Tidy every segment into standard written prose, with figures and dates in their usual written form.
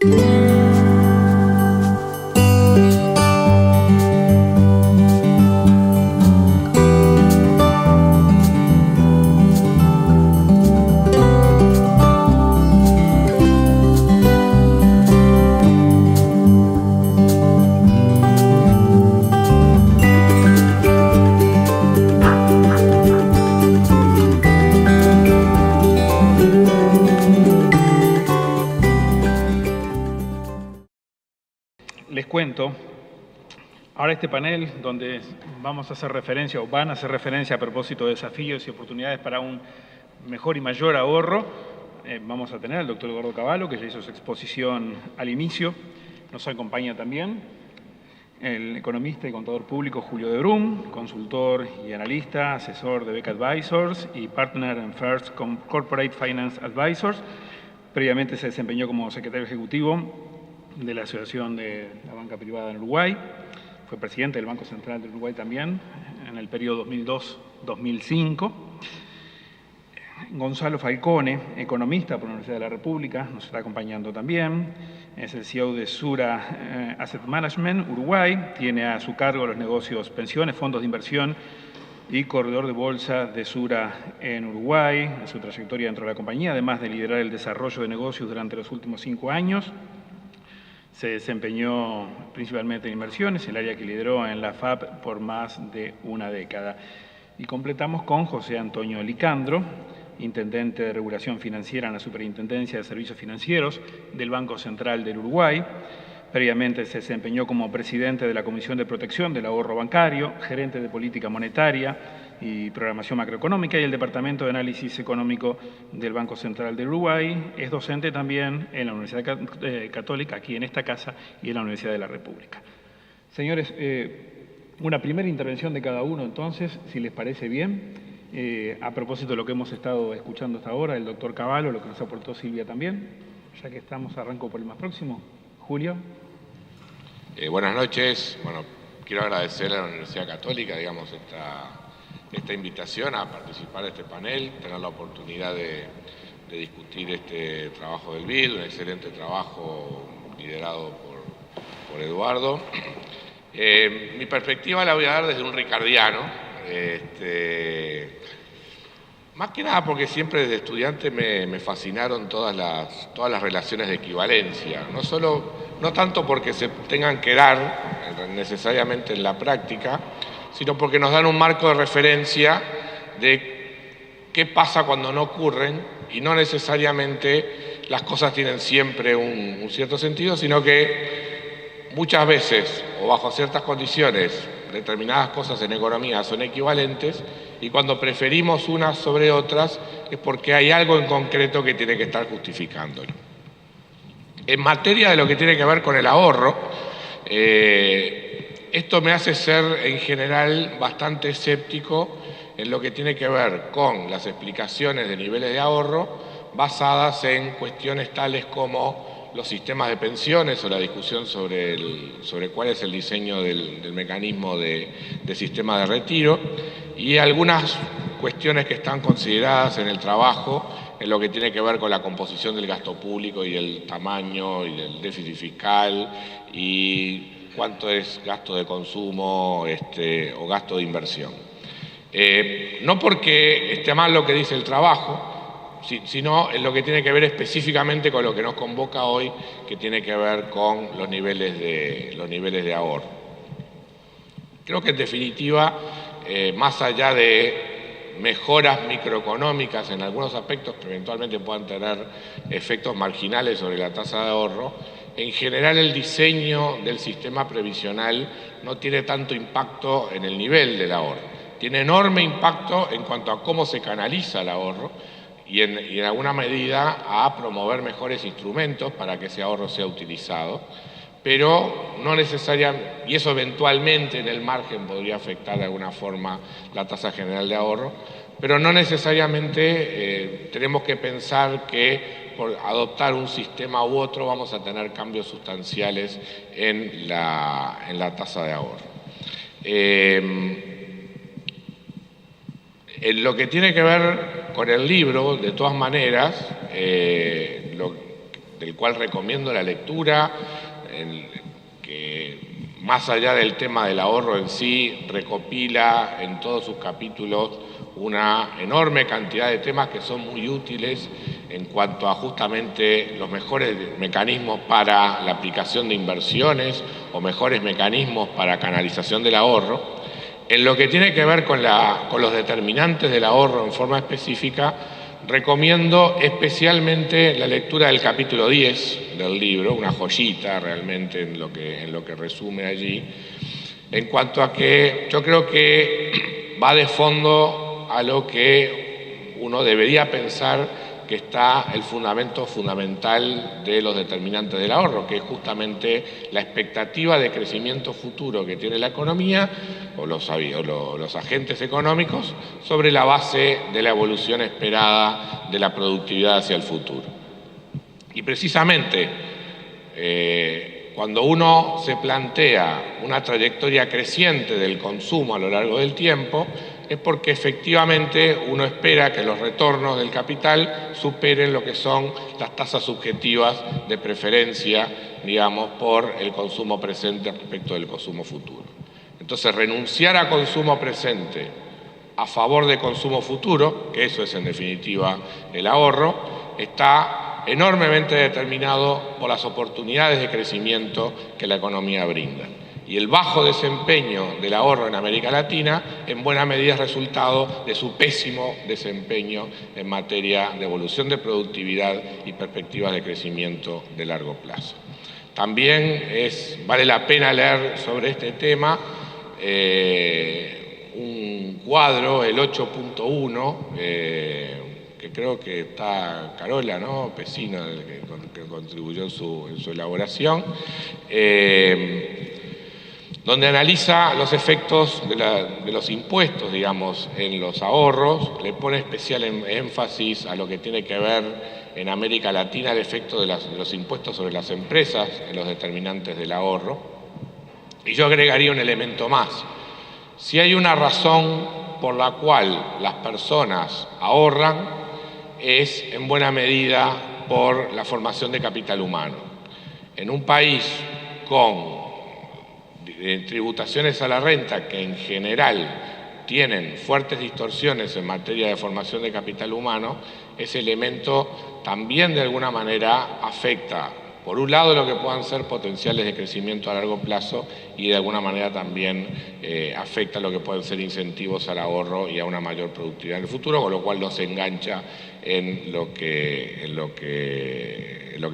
Les cuento, ahora este panel donde vamos a hacer referencia o van a hacer referencia a propósito de desafíos y oportunidades para un mejor y mayor ahorro, vamos a tener al doctor Eduardo Cavallo, que ya hizo su exposición al inicio. Nos acompaña también el economista y contador público Julio de Brum, consultor y analista, asesor de Beca Advisors y partner en First Corporate Finance Advisors. Previamente se desempeñó como secretario ejecutivo de la Asociación de la Banca Privada en Uruguay. Fue presidente del Banco Central de Uruguay también en el periodo 2002-2005. Gonzalo Falcone, economista por la Universidad de la República, nos está acompañando también. Es el CEO de Sura Asset Management Uruguay. Tiene a su cargo los negocios pensiones, fondos de inversión y corredor de bolsa de Sura en Uruguay. En su trayectoria dentro de la compañía, además de liderar el desarrollo de negocios durante los últimos 5 años, se desempeñó principalmente en inversiones, el área que lideró en la FAP por más de una década. Y completamos con José Antonio Licandro, intendente de regulación financiera en la Superintendencia de Servicios Financieros del Banco Central del Uruguay. Previamente se desempeñó como presidente de la Comisión de Protección del Ahorro Bancario, gerente de Política Monetaria y Programación Macroeconómica y el Departamento de Análisis Económico del Banco Central del Uruguay. Es docente también en la Universidad Católica, aquí en esta casa, y en la Universidad de la República. Señores, una primera intervención de cada uno, entonces, si les parece bien, a propósito de lo que hemos estado escuchando hasta ahora, el doctor Cavallo, lo que nos aportó Silvia también. Ya que estamos, arranco por el más próximo. Julio. Buenas noches. Bueno, quiero agradecer a la Universidad Católica, digamos, esta invitación a participar de este panel, tener la oportunidad de discutir este trabajo del BID, un excelente trabajo liderado por Eduardo. Mi perspectiva la voy a dar desde un ricardiano, más que nada porque siempre desde estudiante me fascinaron todas las relaciones de equivalencia, no tanto porque se tengan que dar necesariamente en la práctica, sino porque nos dan un marco de referencia de qué pasa cuando no ocurren, y no necesariamente las cosas tienen siempre un cierto sentido, sino que muchas veces, o bajo ciertas condiciones, determinadas cosas en economía son equivalentes, y cuando preferimos unas sobre otras es porque hay algo en concreto que tiene que estar justificándolo. En materia de lo que tiene que ver con el ahorro, esto me hace ser en general bastante escéptico en lo que tiene que ver con las explicaciones de niveles de ahorro basadas en cuestiones tales como los sistemas de pensiones o la discusión sobre cuál es el diseño del mecanismo de sistema de retiro, y algunas cuestiones que están consideradas en el trabajo en lo que tiene que ver con la composición del gasto público y el tamaño y el déficit fiscal y cuánto es gasto de consumo o gasto de inversión. No porque esté mal lo que dice el trabajo, sino en lo que tiene que ver específicamente con lo que nos convoca hoy, que tiene que ver con los niveles de ahorro. Creo que en definitiva, más allá de mejoras microeconómicas en algunos aspectos que eventualmente puedan tener efectos marginales sobre la tasa de ahorro, en general el diseño del sistema previsional no tiene tanto impacto en el nivel del ahorro. Tiene enorme impacto en cuanto a cómo se canaliza el ahorro y en alguna medida a promover mejores instrumentos para que ese ahorro sea utilizado, pero no necesariamente, y eso eventualmente en el margen podría afectar de alguna forma la tasa general de ahorro, pero no necesariamente tenemos que pensar que por adoptar un sistema u otro vamos a tener cambios sustanciales en la tasa de ahorro. En lo que tiene que ver con el libro, de todas maneras, del cual recomiendo la lectura, que más allá del tema del ahorro en sí, recopila en todos sus capítulos una enorme cantidad de temas que son muy útiles en cuanto a justamente los mejores mecanismos para la aplicación de inversiones o mejores mecanismos para canalización del ahorro. En lo que tiene que ver con los determinantes del ahorro en forma específica, recomiendo especialmente la lectura del capítulo 10 del libro, una joyita realmente en lo que resume allí, en cuanto a que yo creo que va de fondo a lo que uno debería pensar que está el fundamento fundamental de los determinantes del ahorro, que es justamente la expectativa de crecimiento futuro que tiene la economía o los agentes económicos sobre la base de la evolución esperada de la productividad hacia el futuro. Y precisamente cuando uno se plantea una trayectoria creciente del consumo a lo largo del tiempo, es porque efectivamente uno espera que los retornos del capital superen lo que son las tasas subjetivas de preferencia, digamos, por el consumo presente respecto del consumo futuro. Entonces, renunciar a consumo presente a favor de consumo futuro, que eso es en definitiva el ahorro, está enormemente determinado por las oportunidades de crecimiento que la economía brinda. Y el bajo desempeño del ahorro en América Latina en buena medida es resultado de su pésimo desempeño en materia de evolución de productividad y perspectivas de crecimiento de largo plazo. También vale la pena leer sobre este tema un cuadro, el 8.1, que creo que está Carola, ¿no? Pesino, que contribuyó en su elaboración, donde analiza los efectos de los impuestos, digamos, en los ahorros, le pone especial énfasis a lo que tiene que ver en América Latina el efecto de los impuestos sobre las empresas en los determinantes del ahorro. Y yo agregaría un elemento más. Si hay una razón por la cual las personas ahorran, es en buena medida por la formación de capital humano. En un país con tributaciones a la renta que en general tienen fuertes distorsiones en materia de formación de capital humano, ese elemento también de alguna manera afecta, por un lado, lo que puedan ser potenciales de crecimiento a largo plazo y de alguna manera también afecta lo que pueden ser incentivos al ahorro y a una mayor productividad en el futuro, con lo cual nos engancha en lo que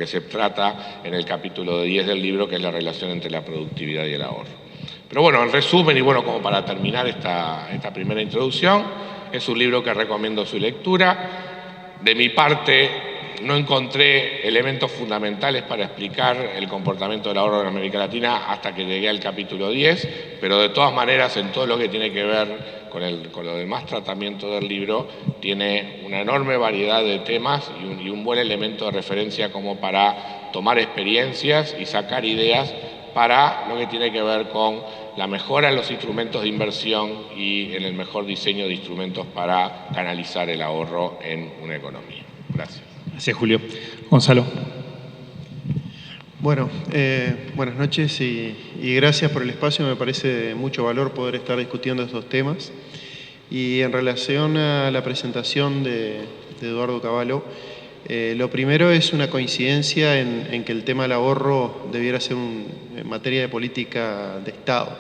se trata en el capítulo 10 del libro, que es la relación entre la productividad y el ahorro. Pero bueno, en resumen, y bueno, como para terminar esta primera introducción, es un libro que recomiendo su lectura. De mi parte, no encontré elementos fundamentales para explicar el comportamiento del ahorro en América Latina hasta que llegué al capítulo 10, pero de todas maneras, en todo lo que tiene que ver con lo demás tratamiento del libro, tiene una enorme variedad de temas y un buen elemento de referencia como para tomar experiencias y sacar ideas para lo que tiene que ver con la mejora en los instrumentos de inversión y en el mejor diseño de instrumentos para canalizar el ahorro en una economía. Gracias. Gracias, Julio. Gonzalo. Bueno, buenas noches y gracias por el espacio. Me parece de mucho valor poder estar discutiendo estos temas. Y en relación a la presentación de Eduardo Cavallo, lo primero es una coincidencia en que el tema del ahorro debiera ser en materia de política de Estado.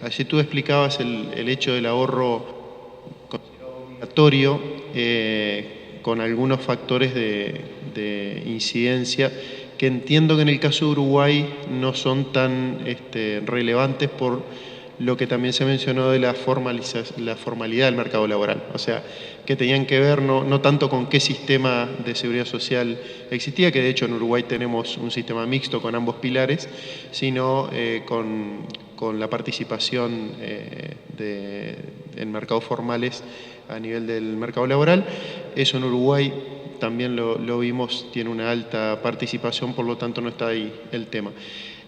Allí tú explicabas el hecho del ahorro obligatorio con algunos factores de incidencia que entiendo que en el caso de Uruguay no son tan relevantes por lo que también se mencionó de la formalidad del mercado laboral. O sea, que tenían que ver no tanto con qué sistema de seguridad social existía, que de hecho en Uruguay tenemos un sistema mixto con ambos pilares, sino con la participación en mercados formales a nivel del mercado laboral. Eso en Uruguay también lo vimos, tiene una alta participación, por lo tanto no está ahí el tema.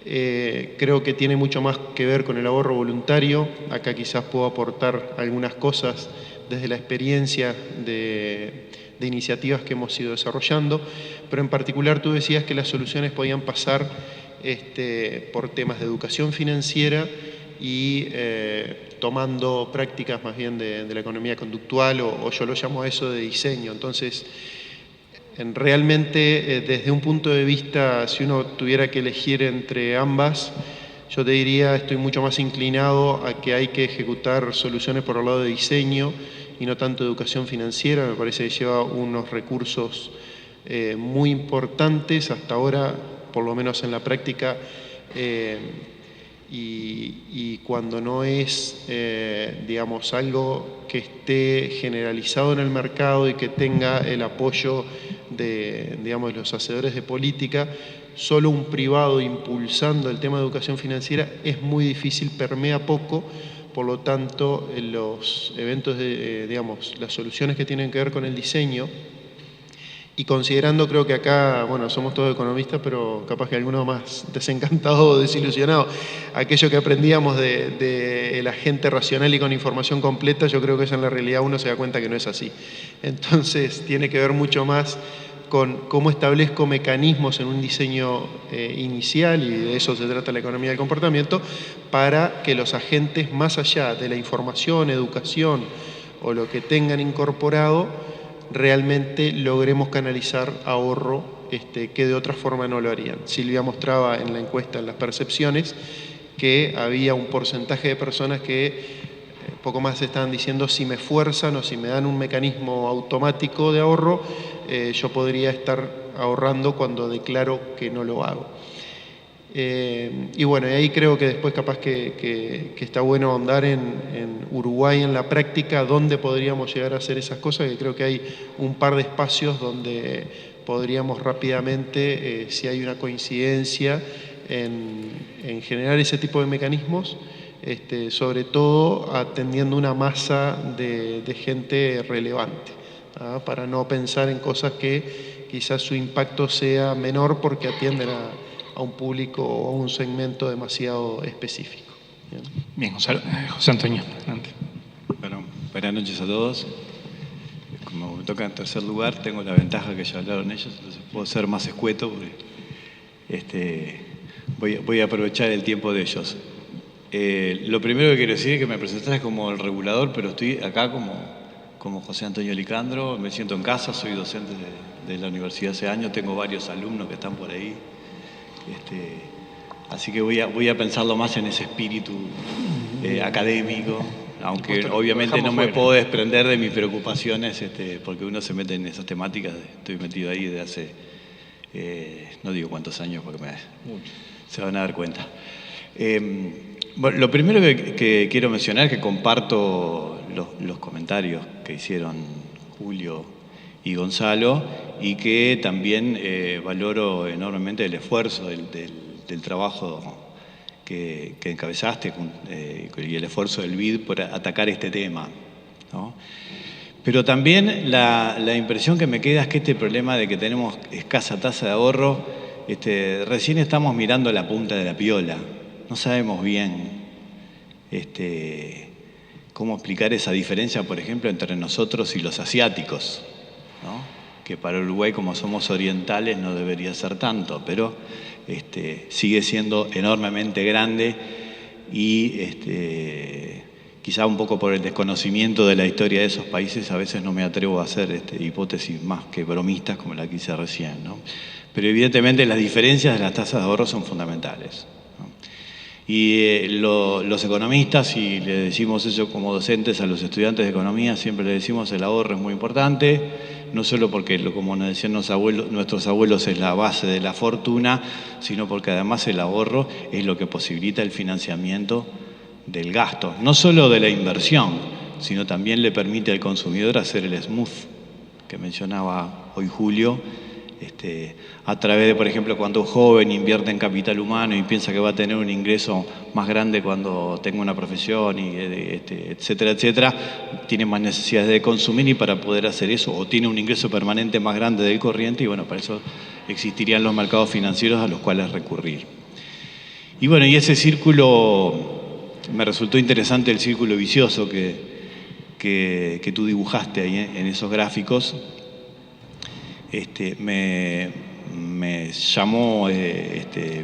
Creo que tiene mucho más que ver con el ahorro voluntario. Acá quizás puedo aportar algunas cosas desde la experiencia de iniciativas que hemos ido desarrollando, pero en particular tú decías que las soluciones podían pasar por temas de educación financiera y tomando prácticas más bien de la economía conductual, o yo lo llamo a eso de diseño. Entonces, realmente desde un punto de vista, si uno tuviera que elegir entre ambas, yo te diría, estoy mucho más inclinado a que hay que ejecutar soluciones por el lado de diseño y no tanto educación financiera. Me parece que lleva unos recursos muy importantes hasta ahora, por lo menos en la práctica, y cuando no es, digamos, algo que esté generalizado en el mercado y que tenga el apoyo de, digamos, los hacedores de política, solo un privado impulsando el tema de educación financiera es muy difícil, permea poco. Por lo tanto, los eventos, digamos, las soluciones que tienen que ver con el diseño, y considerando, creo que acá, bueno, somos todos economistas, pero capaz que alguno más desencantado o desilusionado, aquello que aprendíamos del agente racional y con información completa, yo creo que eso en la realidad uno se da cuenta que no es así. Entonces, tiene que ver mucho más con cómo establezco mecanismos en un diseño inicial, y de eso se trata la economía del comportamiento, para que los agentes, más allá de la información, educación o lo que tengan incorporado, realmente logremos canalizar ahorro que de otra forma no lo harían. Silvia mostraba en la encuesta, en las percepciones, que había un porcentaje de personas que poco más estaban diciendo: si me fuerzan o si me dan un mecanismo automático de ahorro, yo podría estar ahorrando cuando declaro que no lo hago. Y bueno, y ahí creo que después capaz que está bueno ahondar en Uruguay, en la práctica, dónde podríamos llegar a hacer esas cosas, que creo que hay un par de espacios donde podríamos rápidamente, si hay una coincidencia, en generar ese tipo de mecanismos, sobre todo atendiendo una masa de gente relevante, para no pensar en cosas que quizás su impacto sea menor porque atienden a un público o a un segmento demasiado específico. Bien, José Antonio, adelante. Bueno, buenas noches a todos. Como me toca en tercer lugar, tengo la ventaja que ya hablaron ellos, entonces puedo ser más escueto porque voy a aprovechar el tiempo de ellos. Lo primero que quiero decir es que me presentaste como el regulador, pero estoy acá como José Antonio Licandro, me siento en casa, soy docente de la universidad hace años, tengo varios alumnos que están por ahí. Así que voy a pensarlo más en ese espíritu académico, aunque obviamente no me puedo desprender de mis preocupaciones, porque uno se mete en esas temáticas. Estoy metido ahí desde hace, no digo cuántos años, porque se van a dar cuenta. Bueno, lo primero que quiero mencionar es que comparto los comentarios que hicieron Julio y Gonzalo, y que también valoro enormemente el esfuerzo del trabajo que encabezaste y el esfuerzo del BID por atacar este tema, ¿no? Pero también la impresión que me queda es que este problema de que tenemos escasa tasa de ahorro, recién estamos mirando la punta de la piola. No sabemos bien cómo explicar esa diferencia, por ejemplo, entre nosotros y los asiáticos, ¿no? Que para Uruguay, como somos orientales, no debería ser tanto, pero sigue siendo enormemente grande y quizá un poco por el desconocimiento de la historia de esos países, a veces no me atrevo a hacer hipótesis más que bromistas como la que hice recién, ¿no? Pero evidentemente las diferencias de las tasas de ahorro son fundamentales, ¿no? Y los economistas, y le decimos eso como docentes a los estudiantes de economía, siempre le decimos el ahorro es muy importante, no solo porque, como nos decían nuestros abuelos, es la base de la fortuna, sino porque además el ahorro es lo que posibilita el financiamiento del gasto, no solo de la inversión, sino también le permite al consumidor hacer el smooth que mencionaba hoy Julio, a través de, por ejemplo, cuando un joven invierte en capital humano y piensa que va a tener un ingreso más grande cuando tenga una profesión, y etcétera, etcétera, tiene más necesidades de consumir, y para poder hacer eso, o tiene un ingreso permanente más grande del corriente, y bueno, para eso existirían los mercados financieros a los cuales recurrir. Y bueno, y ese círculo, me resultó interesante el círculo vicioso que tú dibujaste ahí en esos gráficos, me llamó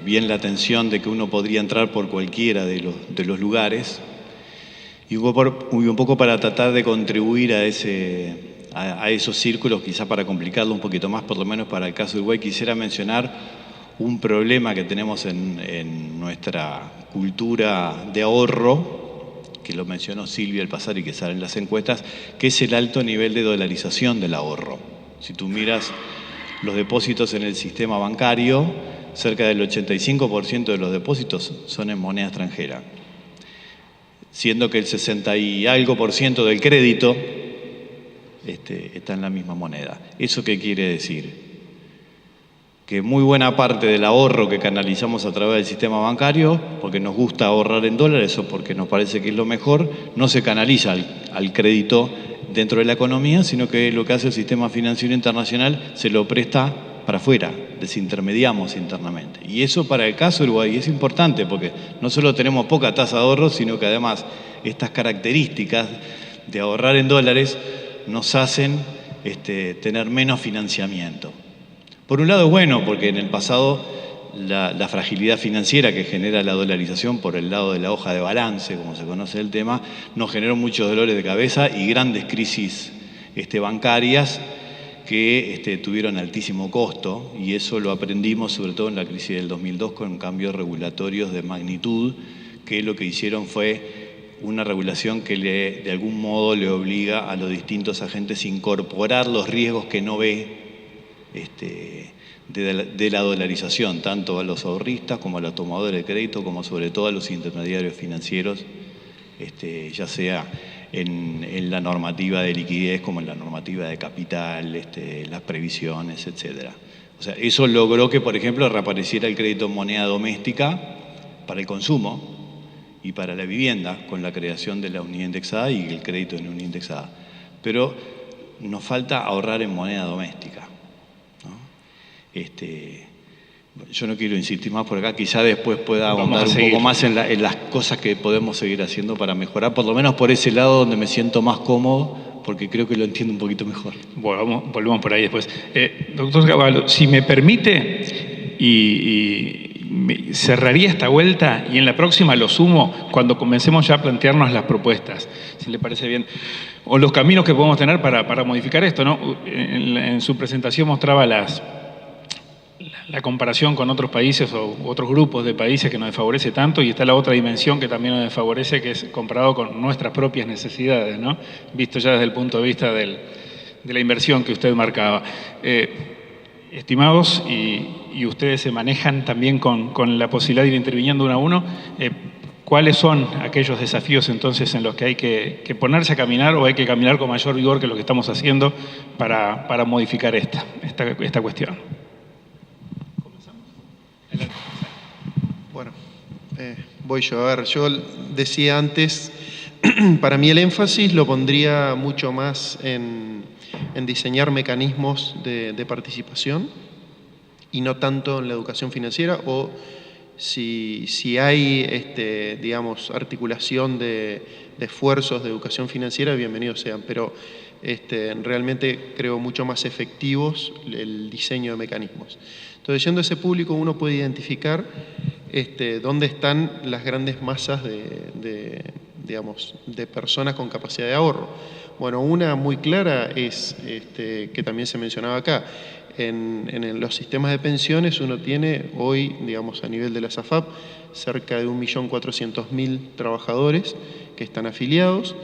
bien la atención de que uno podría entrar por cualquiera de los lugares, y un poco para tratar de contribuir a esos círculos, quizá para complicarlo un poquito más, por lo menos para el caso de Uruguay, quisiera mencionar un problema que tenemos en nuestra cultura de ahorro, que lo mencionó Silvia al pasar y que sale en las encuestas, que es el alto nivel de dolarización del ahorro. Si tú miras los depósitos en el sistema bancario, cerca del 85% de los depósitos son en moneda extranjera, siendo que el 60 y algo % del crédito está en la misma moneda. ¿Eso qué quiere decir? Que muy buena parte del ahorro que canalizamos a través del sistema bancario, porque nos gusta ahorrar en dólares o porque nos parece que es lo mejor, no se canaliza al crédito dentro de la economía, sino que lo que hace el sistema financiero internacional se lo presta para afuera, desintermediamos internamente. Y eso para el caso de Uruguay es importante, porque no solo tenemos poca tasa de ahorro, sino que además estas características de ahorrar en dólares nos hacen tener menos financiamiento. Por un lado es bueno, porque en el pasado la fragilidad financiera que genera la dolarización por el lado de la hoja de balance, como se conoce el tema, nos generó muchos dolores de cabeza y grandes crisis bancarias que tuvieron altísimo costo, y eso lo aprendimos sobre todo en la crisis del 2002 con cambios regulatorios de magnitud, que lo que hicieron fue una regulación que de algún modo le obliga a los distintos agentes a incorporar los riesgos que no ve de la dolarización, tanto a los ahorristas como a los tomadores de crédito, como sobre todo a los intermediarios financieros, ya sea en la normativa de liquidez como en la normativa de capital, las previsiones, etc. O sea, eso logró que, por ejemplo, reapareciera el crédito en moneda doméstica para el consumo y para la vivienda, con la creación de la unidad indexada y el crédito en unidad indexada. Pero nos falta ahorrar en moneda doméstica, ¿no? Yo no quiero insistir más por acá, quizá después pueda ahondar un poco más en las cosas que podemos seguir haciendo para mejorar, por lo menos por ese lado donde me siento más cómodo, porque creo que lo entiendo un poquito mejor. Bueno, volvemos por ahí después. Doctor Cavallo, si me permite, cerraría esta vuelta y en la próxima lo sumo cuando comencemos ya a plantearnos las propuestas, si le parece bien, o los caminos que podemos tener para modificar esto, ¿no? En su presentación mostraba la comparación con otros países o otros grupos de países que nos desfavorece tanto, y está la otra dimensión que también nos desfavorece, que es comparado con nuestras propias necesidades, ¿no? Visto ya desde el punto de vista de la inversión que usted marcaba. Estimados, y ustedes se manejan también con la posibilidad de ir interviniendo uno a uno, ¿cuáles son aquellos desafíos entonces en los que hay que ponerse a caminar, o hay que caminar con mayor vigor que lo que estamos haciendo para modificar esta cuestión? Bueno, voy yo. A ver, yo decía antes, para mí el énfasis lo pondría mucho más en diseñar mecanismos de participación y no tanto en la educación financiera, o si hay, digamos, articulación de esfuerzos de educación financiera, bienvenidos sean, pero realmente creo mucho más efectivos el diseño de mecanismos. Entonces, yendo a ese público, uno puede identificar dónde están las grandes masas digamos, de personas con capacidad de ahorro. Bueno, una muy clara es, que también se mencionaba acá, en los sistemas de pensiones uno tiene hoy, digamos, a nivel de la SAFAP, cerca de 1.400.000 trabajadores que están afiliados.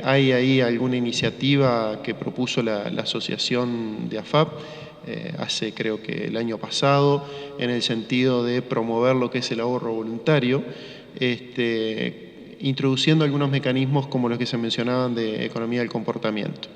Hay ahí alguna iniciativa que propuso la asociación de AFAP, hace creo que el año pasado, en el sentido de promover lo que es el ahorro voluntario, introduciendo algunos mecanismos como los que se mencionaban de economía del comportamiento.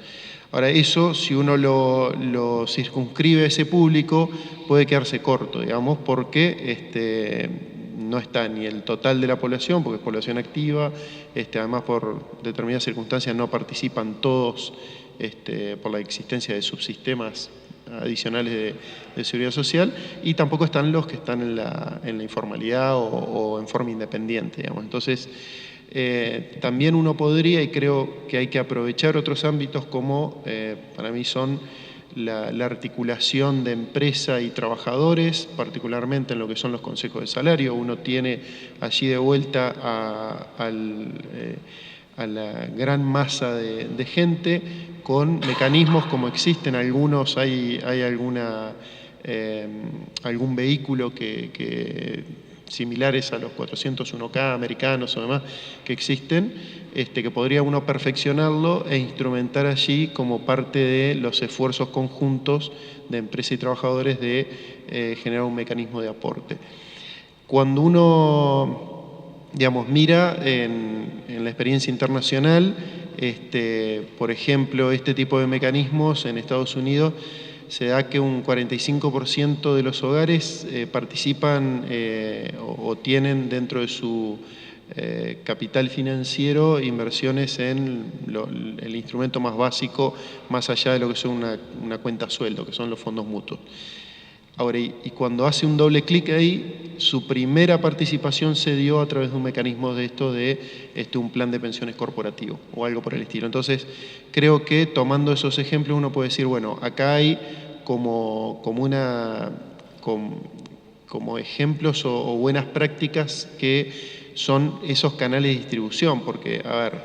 Ahora, eso, si uno lo circunscribe a ese público, puede quedarse corto, digamos, porque no está ni el total de la población, porque es población activa, además por determinadas circunstancias no participan todos por la existencia de subsistemas adicionales de seguridad social, y tampoco están los que están en la informalidad o en forma independiente, digamos. Entonces, también uno podría, y creo que hay que aprovechar otros ámbitos como para mí son la articulación de empresa y trabajadores, particularmente en lo que son los consejos de salario. Uno tiene allí de vuelta a la gran masa de gente con mecanismos como existen algunos, hay algún vehículo que similares a los 401K americanos o demás que existen, que podría uno perfeccionarlo e instrumentar allí como parte de los esfuerzos conjuntos de empresa y trabajadores de generar un mecanismo de aporte. Cuando uno, digamos, mira en la experiencia internacional, por ejemplo, este tipo de mecanismos en Estados Unidos, se da que un 45% de los hogares participan o tienen dentro de su capital financiero inversiones en el instrumento más básico, más allá de lo que es una cuenta sueldo, que son los fondos mutuos. Ahora, y cuando hace un doble clic ahí, su primera participación se dio a través de un mecanismo de esto de un plan de pensiones corporativo o algo por el estilo. Entonces, creo que tomando esos ejemplos uno puede decir, bueno, acá hay como ejemplos o buenas prácticas que son esos canales de distribución, porque, a ver,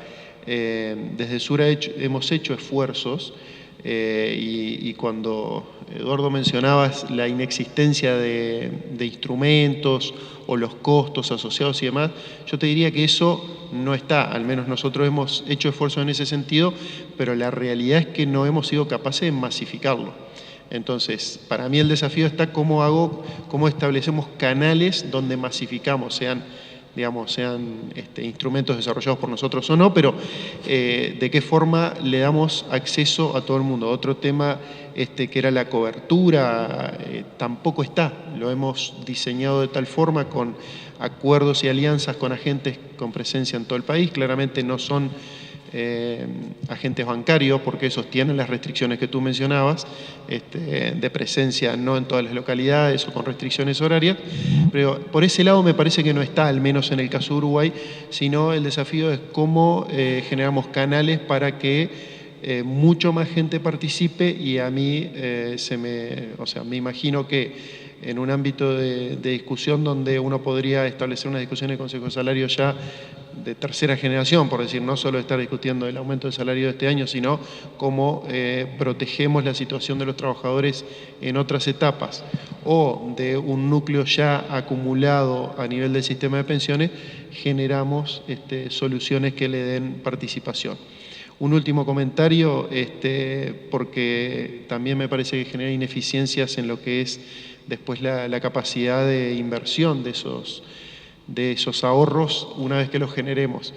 desde Sura hemos hecho esfuerzos y cuando Eduardo mencionabas la inexistencia de instrumentos o los costos asociados y demás, yo te diría que eso no está, al menos nosotros hemos hecho esfuerzos en ese sentido, pero la realidad es que no hemos sido capaces de masificarlo. Entonces, para mí el desafío está cómo establecemos canales donde masificamos, sean instrumentos desarrollados por nosotros o no, pero de qué forma le damos acceso a todo el mundo. Otro tema que era la cobertura, tampoco está. Lo hemos diseñado de tal forma con acuerdos y alianzas con agentes con presencia en todo el país. Claramente no son agentes bancarios, porque esos tienen las restricciones que tú mencionabas, de presencia no en todas las localidades o con restricciones horarias, pero por ese lado me parece que no está, al menos en el caso de Uruguay, sino el desafío es cómo generamos canales para que mucho más gente participe y a mí me imagino que en un ámbito de discusión donde uno podría establecer una discusión en el Consejo de Salario ya de tercera generación, por decir, no solo estar discutiendo el aumento del salario de este año, sino cómo protegemos la situación de los trabajadores en otras etapas, o de un núcleo ya acumulado a nivel del sistema de pensiones, generamos soluciones que le den participación. Un último comentario, porque también me parece que genera ineficiencias en lo que es después la capacidad de inversión de esos ahorros una vez que los generemos.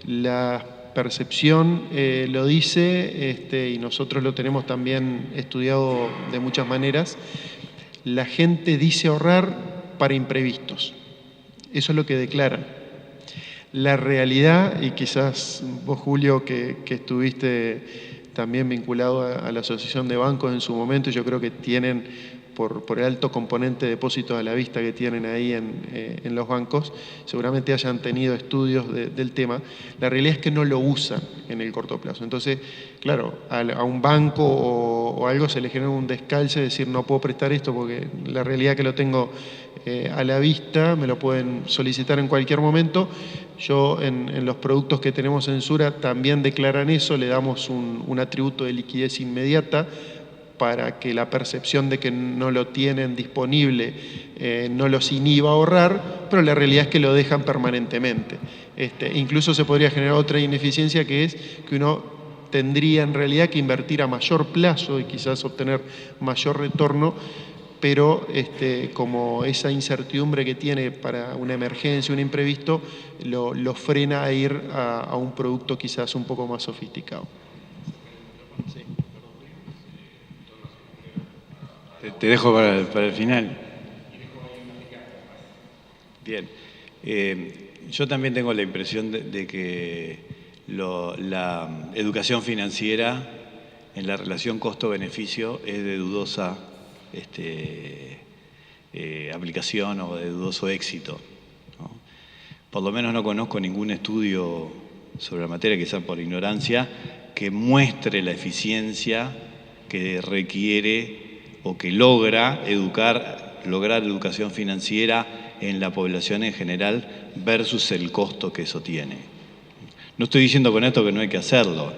La percepción lo dice, y nosotros lo tenemos también estudiado de muchas maneras, la gente dice ahorrar para imprevistos. Eso es lo que declaran. La realidad, y quizás vos, Julio, que estuviste también vinculado a la Asociación de Bancos en su momento, yo creo que tienen, por el alto componente de depósitos a la vista que tienen ahí en los bancos, seguramente hayan tenido estudios del tema. La realidad es que no lo usan en el corto plazo. Entonces, claro, a un banco o algo se le genera un descalce de decir no puedo prestar esto porque la realidad es que lo tengo a la vista, me lo pueden solicitar en cualquier momento. Yo en los productos que tenemos en Sura también declaran eso, le damos un atributo de liquidez inmediata para que la percepción de que no lo tienen disponible no los inhiba a ahorrar, pero la realidad es que lo dejan permanentemente. Incluso se podría generar otra ineficiencia, que es que uno tendría en realidad que invertir a mayor plazo y quizás obtener mayor retorno, pero como esa incertidumbre que tiene para una emergencia, un imprevisto, lo frena a ir a un producto quizás un poco más sofisticado. Sí. Te dejo para el final. Bien. Yo también tengo la impresión de que la educación financiera en la relación costo-beneficio es de dudosa aplicación o de dudoso éxito, ¿no? Por lo menos no conozco ningún estudio sobre la materia, quizás por ignorancia, que muestre la eficiencia que requiere o que lograr educación financiera en la población en general versus el costo que eso tiene. No estoy diciendo con esto que no hay que hacerlo,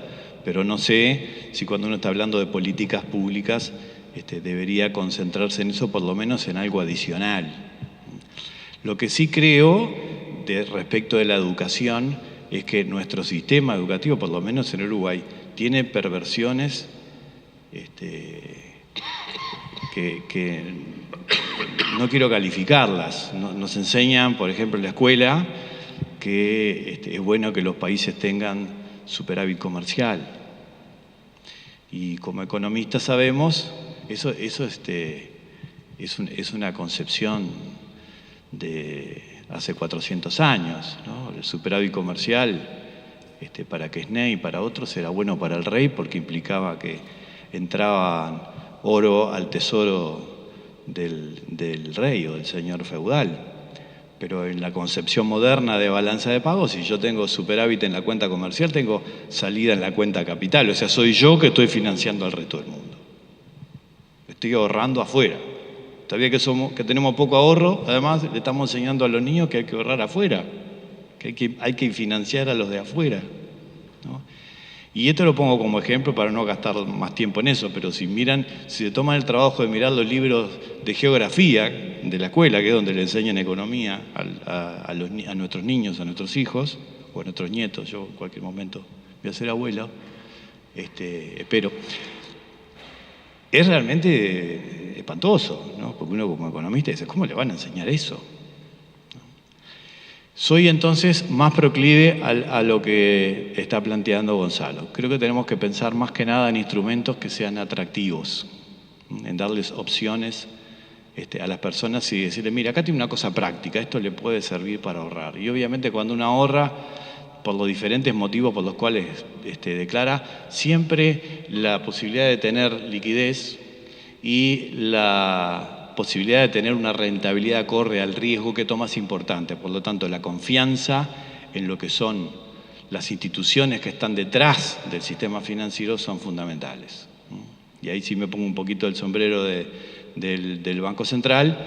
pero no sé si cuando uno está hablando de políticas públicas debería concentrarse en eso, por lo menos en algo adicional. Lo que sí creo respecto de la educación es que nuestro sistema educativo, por lo menos en Uruguay, tiene perversiones que no quiero calificarlas. Nos enseñan, por ejemplo, en la escuela, que es bueno que los países tengan superávit comercial. Y como economistas sabemos, eso es una concepción de hace 400 años, ¿no? El superávit comercial, para Quesnay y para otros, era bueno para el rey porque implicaba que entraba oro al tesoro del rey o del señor feudal. Pero en la concepción moderna de balanza de pagos, si yo tengo superávit en la cuenta comercial, tengo salida en la cuenta capital. O sea, soy yo que estoy financiando al resto del mundo. Estoy ahorrando afuera. Todavía que tenemos poco ahorro, además le estamos enseñando a los niños que hay que ahorrar afuera, que hay que financiar a los de afuera, ¿no? Y esto lo pongo como ejemplo para no gastar más tiempo en eso, pero si se toman el trabajo de mirar los libros de geografía de la escuela, que es donde le enseñan economía a nuestros niños, a nuestros hijos, o a nuestros nietos, yo en cualquier momento voy a ser abuelo, espero. Es realmente espantoso, ¿no? Porque uno como economista dice, ¿cómo le van a enseñar eso? Soy entonces más proclive a lo que está planteando Gonzalo. Creo que tenemos que pensar más que nada en instrumentos que sean atractivos, en darles opciones a las personas y decirles, mira, acá tiene una cosa práctica, esto le puede servir para ahorrar. Y obviamente cuando uno ahorra, por los diferentes motivos por los cuales declara, siempre la posibilidad de tener liquidez y la posibilidad de tener una rentabilidad acorde al riesgo que toma es importante. Por lo tanto, la confianza en lo que son las instituciones que están detrás del sistema financiero son fundamentales. Y ahí sí me pongo un poquito el sombrero del Banco Central.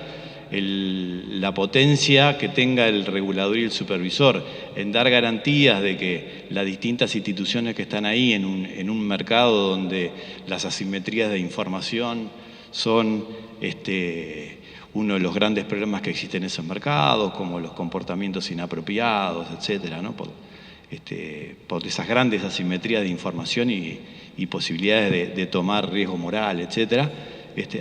La potencia que tenga el regulador y el supervisor en dar garantías de que las distintas instituciones que están ahí en un mercado donde las asimetrías de información son uno de los grandes problemas que existen en esos mercados, como los comportamientos inapropiados, etcétera, ¿no? Por esas grandes asimetrías de información y posibilidades de tomar riesgo moral, etcétera.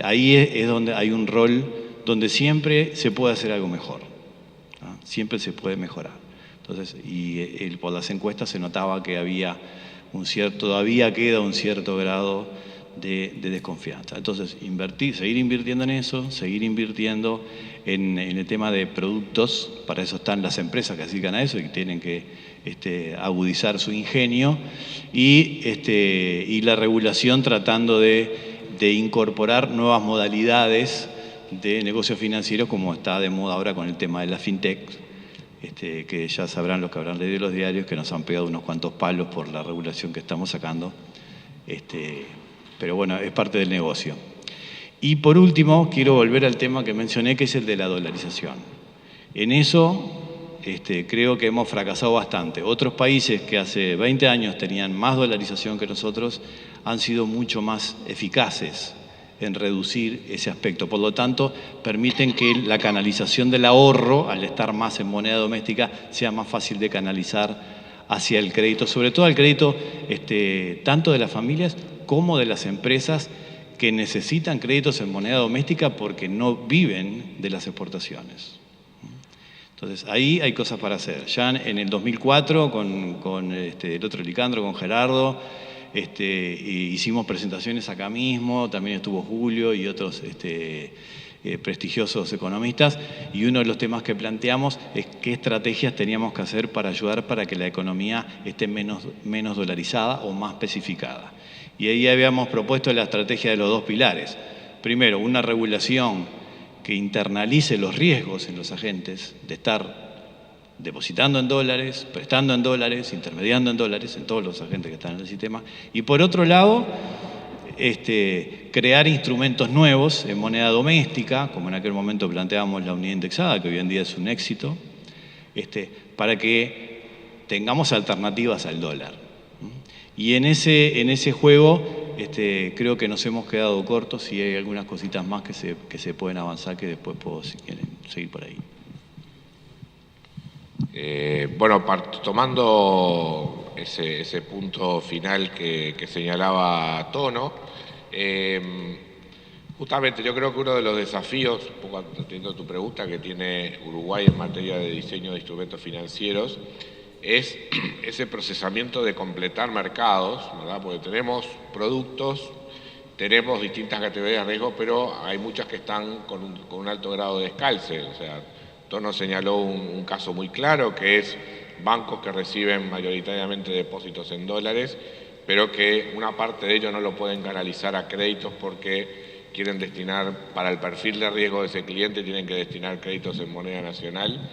Ahí es donde hay un rol donde siempre se puede hacer algo mejor, ¿no? Siempre se puede mejorar. Entonces, por las encuestas se notaba que todavía queda un cierto grado de desconfianza. Entonces, seguir invirtiendo en eso, seguir invirtiendo en el tema de productos. Para eso están las empresas que se dedican a eso y que tienen que agudizar su ingenio, y la regulación tratando de incorporar nuevas modalidades de negocios financieros, como está de moda ahora con el tema de la fintech, que ya sabrán los que habrán leído los diarios que nos han pegado unos cuantos palos por la regulación que estamos sacando, pero bueno, es parte del negocio. Y por último, quiero volver al tema que mencioné, que es el de la dolarización. En eso creo que hemos fracasado bastante. Otros países que hace 20 años tenían más dolarización que nosotros han sido mucho más eficaces en reducir ese aspecto. Por lo tanto, permiten que la canalización del ahorro, al estar más en moneda doméstica, sea más fácil de canalizar hacia el crédito, sobre todo al crédito tanto de las familias como de las empresas que necesitan créditos en moneda doméstica porque no viven de las exportaciones. Entonces, ahí hay cosas para hacer. Ya en el 2004, con el otro Licandro, con Gerardo, hicimos presentaciones acá mismo, también estuvo Julio y otros prestigiosos economistas, y uno de los temas que planteamos es qué estrategias teníamos que hacer para ayudar para que la economía esté menos dolarizada o más especificada. Y ahí habíamos propuesto la estrategia de los dos pilares. Primero, una regulación que internalice los riesgos en los agentes de estar depositando en dólares, prestando en dólares, intermediando en dólares, en todos los agentes que están en el sistema. Y por otro lado, crear instrumentos nuevos en moneda doméstica, como en aquel momento planteábamos la unidad indexada, que hoy en día es un éxito, para que tengamos alternativas al dólar. Y en ese juego creo que nos hemos quedado cortos y hay algunas cositas más que se pueden avanzar que después puedo, si quieren, seguir por ahí. Bueno, tomando ese punto final que señalaba Tono, justamente yo creo que uno de los desafíos, un poco atendiendo a tu pregunta, que tiene Uruguay en materia de diseño de instrumentos financieros, es ese procesamiento de completar mercados, ¿verdad? Porque tenemos productos, tenemos distintas categorías de riesgo, pero hay muchas que están con un alto grado de descalce. O sea, Tono señaló un caso muy claro, que es bancos que reciben mayoritariamente depósitos en dólares, pero que una parte de ellos no lo pueden canalizar a créditos porque quieren destinar, para el perfil de riesgo de ese cliente, tienen que destinar créditos en moneda nacional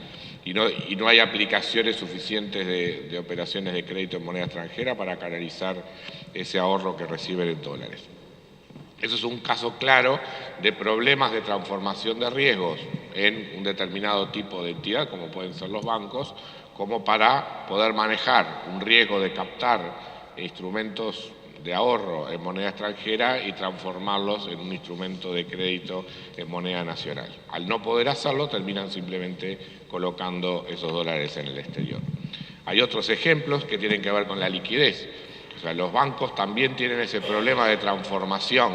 y no hay aplicaciones suficientes de operaciones de crédito en moneda extranjera para canalizar ese ahorro que reciben en dólares. Eso es un caso claro de problemas de transformación de riesgos en un determinado tipo de entidad, como pueden ser los bancos, como para poder manejar un riesgo de captar instrumentos de ahorro en moneda extranjera y transformarlos en un instrumento de crédito en moneda nacional. Al no poder hacerlo, terminan simplemente colocando esos dólares en el exterior. Hay otros ejemplos que tienen que ver con la liquidez. O sea, los bancos también tienen ese problema de transformación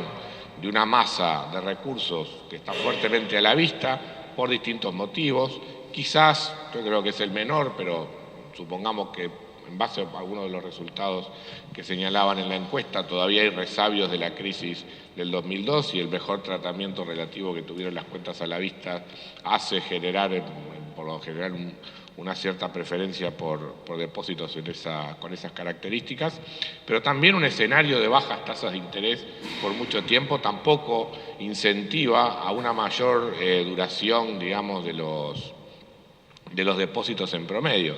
de una masa de recursos que está fuertemente a la vista por distintos motivos. Quizás, yo creo que es el menor, pero supongamos que en base a algunos de los resultados que señalaban en la encuesta, todavía hay resabios de la crisis del 2002 y el mejor tratamiento relativo que tuvieron las cuentas a la vista hace generar, por lo general, una cierta preferencia por depósitos con esas características, pero también un escenario de bajas tasas de interés por mucho tiempo tampoco incentiva a una mayor duración, digamos, de los depósitos en promedio.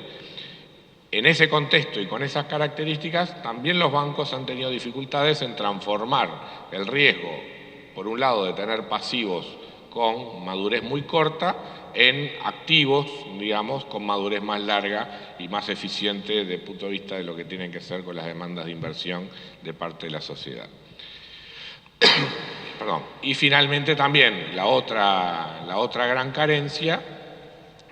En ese contexto y con esas características, también los bancos han tenido dificultades en transformar el riesgo, por un lado, de tener pasivos con madurez muy corta, en activos, digamos, con madurez más larga y más eficiente desde el punto de vista de lo que tienen que ser con las demandas de inversión de parte de la sociedad. Perdón. Y finalmente también la otra gran carencia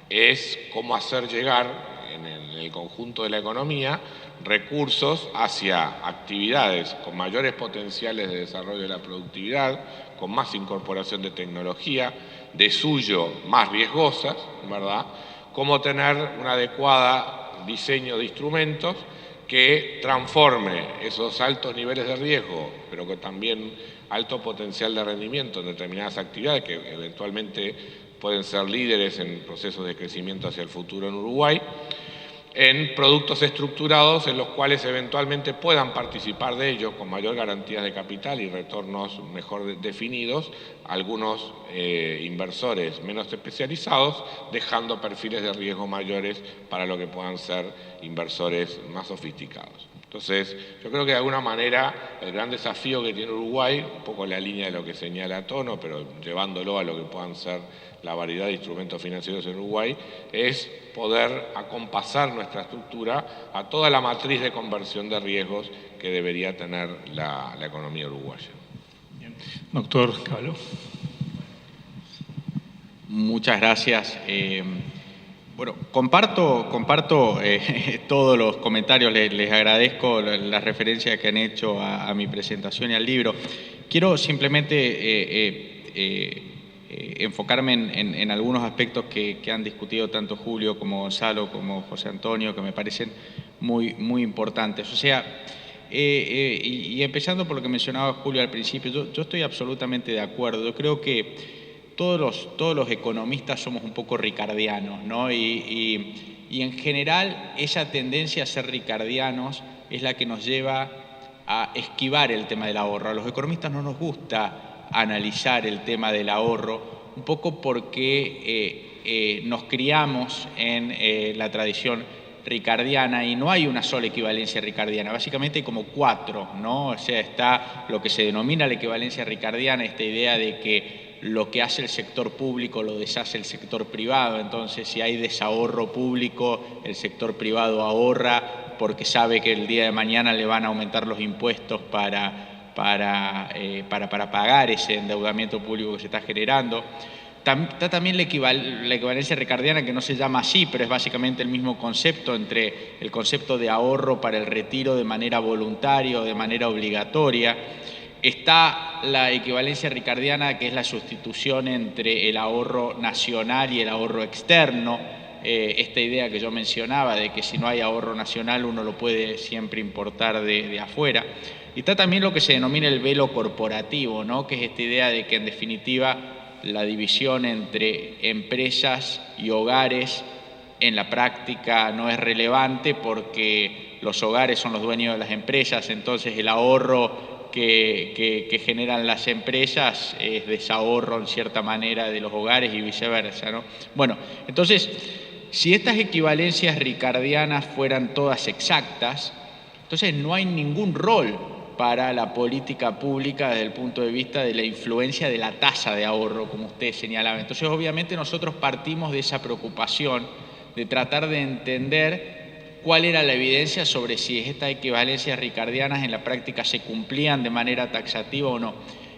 es cómo hacer llegar en el conjunto de la economía recursos hacia actividades con mayores potenciales de desarrollo de la productividad, con más incorporación de tecnología, de suyo más riesgosas, ¿verdad? Cómo tener un adecuado diseño de instrumentos que transforme esos altos niveles de riesgo, pero que también alto potencial de rendimiento en determinadas actividades que eventualmente pueden ser líderes en procesos de crecimiento hacia el futuro en Uruguay, en productos estructurados en los cuales eventualmente puedan participar de ellos con mayor garantía de capital y retornos mejor definidos, algunos inversores menos especializados, dejando perfiles de riesgo mayores para lo que puedan ser inversores más sofisticados. Entonces, yo creo que de alguna manera el gran desafío que tiene Uruguay, un poco en la línea de lo que señala Tono, pero llevándolo a lo que puedan ser la variedad de instrumentos financieros en Uruguay, es poder acompasar nuestra estructura a toda la matriz de conversión de riesgos que debería tener la economía uruguaya. Bien. Doctor Cavallo. Muchas gracias. Bueno, comparto todos los comentarios, les agradezco las referencias que han hecho a mi presentación y al libro. Quiero simplemente enfocarme en algunos aspectos que han discutido tanto Julio como Gonzalo como José Antonio, que me parecen muy importantes. O sea, y empezando por lo que mencionaba Julio al principio, yo estoy absolutamente de acuerdo. Yo creo que todos los economistas somos un poco ricardianos, ¿no? Y en general esa tendencia a ser ricardianos es la que nos lleva a esquivar el tema del ahorro. A los economistas no nos gusta analizar el tema del ahorro, un poco porque nos criamos en la tradición ricardiana, y no hay una sola equivalencia ricardiana, básicamente hay como 4, ¿no? O sea, está lo que se denomina la equivalencia ricardiana, esta idea de que lo que hace el sector público lo deshace el sector privado. Entonces, si hay desahorro público, el sector privado ahorra porque sabe que el día de mañana le van a aumentar los impuestos para pagar ese endeudamiento público que se está generando. Está también la equivalencia ricardiana, que no se llama así, pero es básicamente el mismo concepto, entre el concepto de ahorro para el retiro de manera voluntaria o de manera obligatoria. Está la equivalencia ricardiana, que es la sustitución entre el ahorro nacional y el ahorro externo. Esta idea que yo mencionaba de que si no hay ahorro nacional uno lo puede siempre importar de afuera. Y está también lo que se denomina el velo corporativo, ¿no? Que es esta idea de que en definitiva la división entre empresas y hogares en la práctica no es relevante, porque los hogares son los dueños de las empresas, entonces el ahorro que generan las empresas es desahorro en cierta manera de los hogares y viceversa, ¿no? Bueno, entonces, si estas equivalencias ricardianas fueran todas exactas, entonces no hay ningún rol para la política pública desde el punto de vista de la influencia de la tasa de ahorro, como usted señalaba. Entonces, obviamente, nosotros partimos de esa preocupación de tratar de entender cuál era la evidencia sobre si estas equivalencias ricardianas en la práctica se cumplían de manera taxativa o no.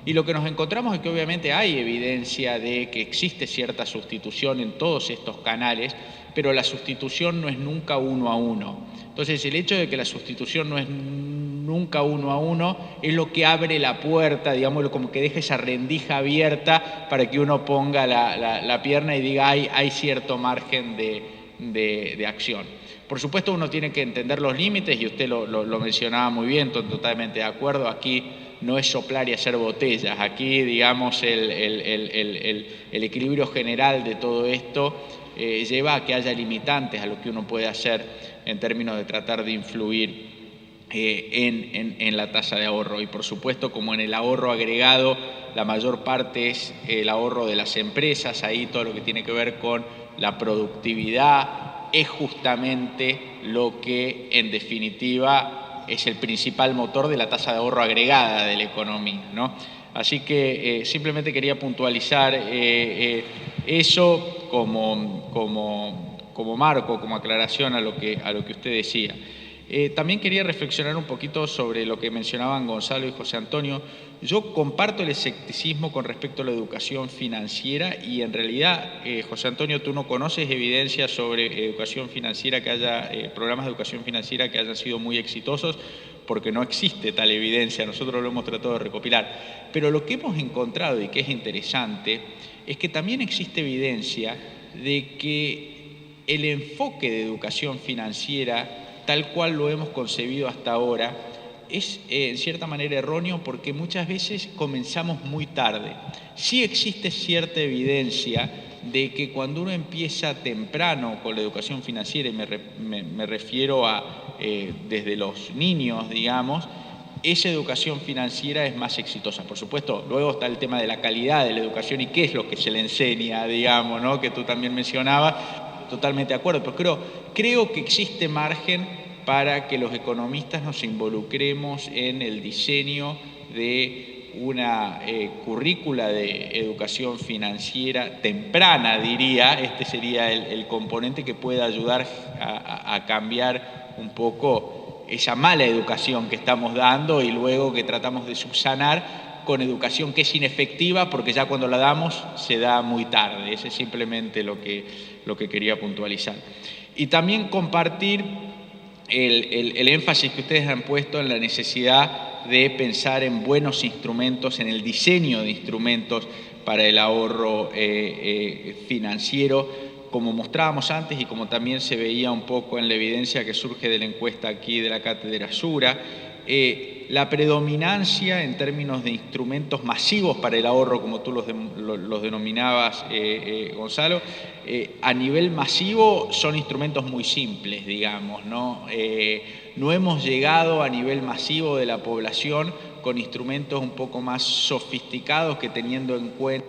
Y lo que nos encontramos es que obviamente hay evidencia de que existe cierta sustitución en todos estos canales, pero la sustitución no es nunca 1 a 1. Entonces, el hecho de que la sustitución no es nunca 1 a 1 es lo que abre la puerta, digamos, como que deja esa rendija abierta para que uno ponga la pierna y diga hay cierto margen de acción. Por supuesto, uno tiene que entender los límites, y usted lo mencionaba muy bien, totalmente de acuerdo. Aquí no es soplar y hacer botellas. Aquí, digamos, el equilibrio general de todo esto lleva a que haya limitantes a lo que uno puede hacer en términos de tratar de influir en la tasa de ahorro. Y por supuesto, como en el ahorro agregado, la mayor parte es el ahorro de las empresas, ahí todo lo que tiene que ver con la productividad es justamente lo que en definitiva es el principal motor de la tasa de ahorro agregada de la economía, ¿no? Así que simplemente quería puntualizar eso como marco, como aclaración a lo que usted decía. También quería reflexionar un poquito sobre lo que mencionaban Gonzalo y José Antonio. Yo comparto el escepticismo con respecto a la educación financiera, y en realidad, José Antonio, tú no conoces evidencia sobre educación financiera, que haya programas de educación financiera que hayan sido muy exitosos, porque no existe tal evidencia. Nosotros lo hemos tratado de recopilar. Pero lo que hemos encontrado, y que es interesante, es que también existe evidencia de que el enfoque de educación financiera, tal cual lo hemos concebido hasta ahora, es en cierta manera erróneo, porque muchas veces comenzamos muy tarde. Sí existe cierta evidencia de que cuando uno empieza temprano con la educación financiera, y me refiero a desde los niños, digamos, esa educación financiera es más exitosa. Por supuesto, luego está el tema de la calidad de la educación y qué es lo que se le enseña, digamos, ¿no? Que tú también mencionabas, totalmente de acuerdo, pero creo que existe margen para que los economistas nos involucremos en el diseño de una currícula de educación financiera temprana, diría. Este sería el componente que pueda ayudar a cambiar un poco esa mala educación que estamos dando, y luego que tratamos de subsanar con educación que es inefectiva, porque ya cuando la damos se da muy tarde. Ese es simplemente lo que quería puntualizar. Y también compartir el énfasis que ustedes han puesto en la necesidad de pensar en buenos instrumentos, en el diseño de instrumentos para el ahorro financiero, como mostrábamos antes y como también se veía un poco en la evidencia que surge de la encuesta aquí de la Cátedra Sura. La predominancia en términos de instrumentos masivos para el ahorro, como tú los denominabas, Gonzalo, a nivel masivo son instrumentos muy simples, digamos, ¿no? No hemos llegado a nivel masivo de la población con instrumentos un poco más sofisticados, que teniendo en cuenta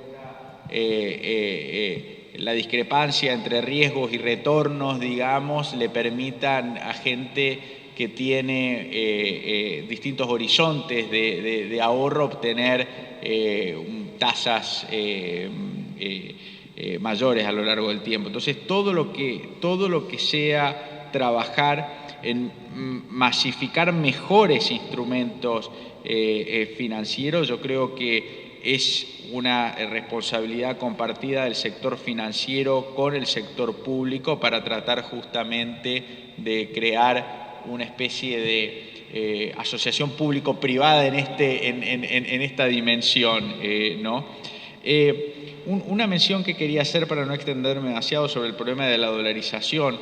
la discrepancia entre riesgos y retornos, digamos, le permitan a gente que tiene distintos horizontes de ahorro obtener tasas mayores a lo largo del tiempo. Entonces, todo lo que sea trabajar en masificar mejores instrumentos financieros, yo creo que es una responsabilidad compartida del sector financiero con el sector público para tratar justamente de crear una especie de asociación público-privada en esta dimensión, ¿no? Una mención que quería hacer para no extenderme demasiado sobre el problema de la dolarización.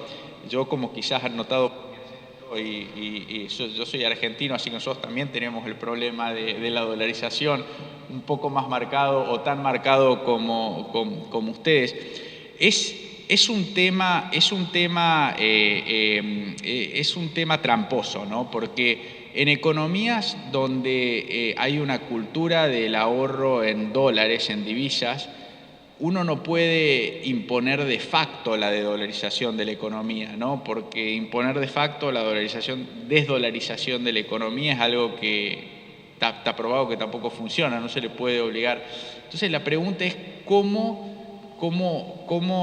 Yo, como quizás han notado, yo soy argentino, así que nosotros también tenemos el problema de la dolarización un poco más marcado o tan marcado como ustedes. Es un tema tramposo, ¿no? Porque en economías donde hay una cultura del ahorro en dólares, en divisas, uno no puede imponer de facto la desdolarización de la economía, ¿no? Porque imponer de facto la desdolarización de la economía es algo que está probado que tampoco funciona, no se le puede obligar. Entonces la pregunta es cómo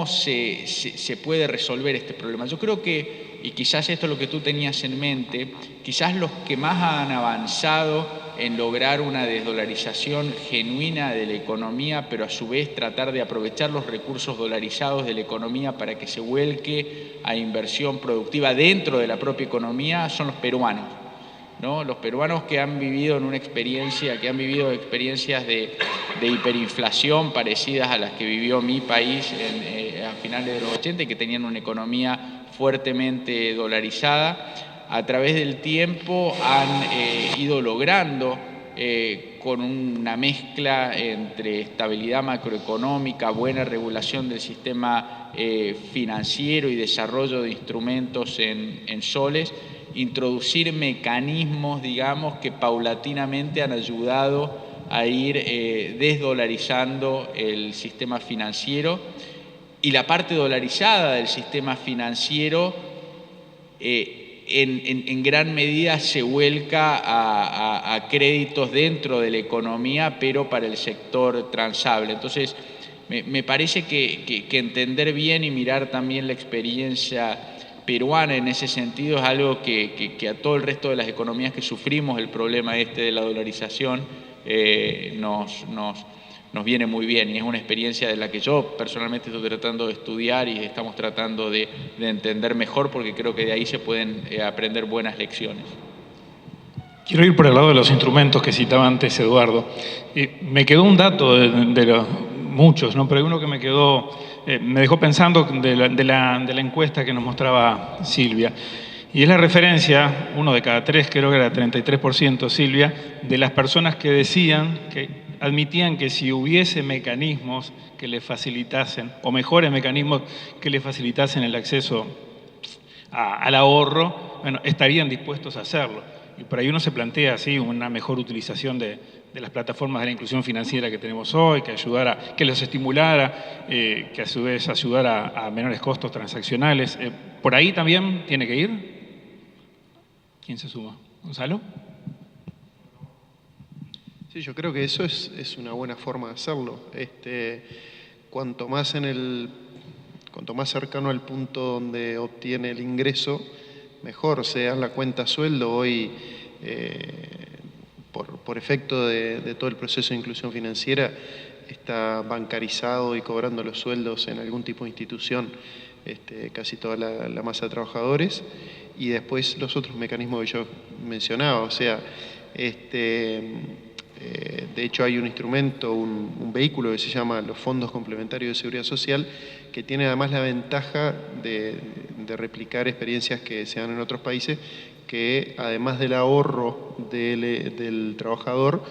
se puede resolver este problema. Yo creo que, y quizás esto es lo que tú tenías en mente, quizás los que más han avanzado en lograr una desdolarización genuina de la economía, pero a su vez tratar de aprovechar los recursos dolarizados de la economía para que se vuelque a inversión productiva dentro de la propia economía, son los peruanos, ¿no? Los peruanos que han vivido experiencias de hiperinflación parecidas a las que vivió mi país a finales de los 80 y que tenían una economía fuertemente dolarizada, a través del tiempo han ido logrando, con una mezcla entre estabilidad macroeconómica, buena regulación del sistema financiero y desarrollo de instrumentos en soles, introducir mecanismos, digamos, que paulatinamente han ayudado a ir desdolarizando el sistema financiero, y la parte dolarizada del sistema financiero en gran medida se vuelca a créditos dentro de la economía, pero para el sector transable. Entonces, me parece que entender bien y mirar también la experiencia peruana en ese sentido es algo que a todo el resto de las economías que sufrimos el problema de la dolarización nos viene muy bien, y es una experiencia de la que yo personalmente estoy tratando de estudiar y estamos tratando de entender mejor, porque creo que de ahí se pueden aprender buenas lecciones. Quiero ir por el lado de los instrumentos que citaba antes Eduardo. Me quedó un dato de los muchos, ¿no? Pero hay uno que me dejó pensando de la encuesta que nos mostraba Silvia. Y es la referencia, 1 de cada 3, creo que era 33%, Silvia, de las personas que admitían que si hubiese mecanismos que le facilitasen, o mejores mecanismos que le facilitasen el acceso al ahorro, bueno, estarían dispuestos a hacerlo. Y por ahí uno se plantea así una mejor utilización de las plataformas de la inclusión financiera que tenemos hoy, que los estimulara, que a su vez ayudara a menores costos transaccionales. ¿Por ahí también tiene que ir? ¿Quién se suma? ¿Gonzalo? Sí, yo creo que eso es una buena forma de hacerlo. Cuanto más cercano al punto donde obtiene el ingreso, mejor. Sea en la cuenta sueldo hoy, por efecto de todo el proceso de inclusión financiera, está bancarizado y cobrando los sueldos en algún tipo de institución casi toda la masa de trabajadores, y después los otros mecanismos que yo mencionaba. O sea, de hecho hay un instrumento, un vehículo que se llama los Fondos Complementarios de Seguridad Social, que tiene además la ventaja de replicar experiencias que se dan en otros países, que además del ahorro del trabajador,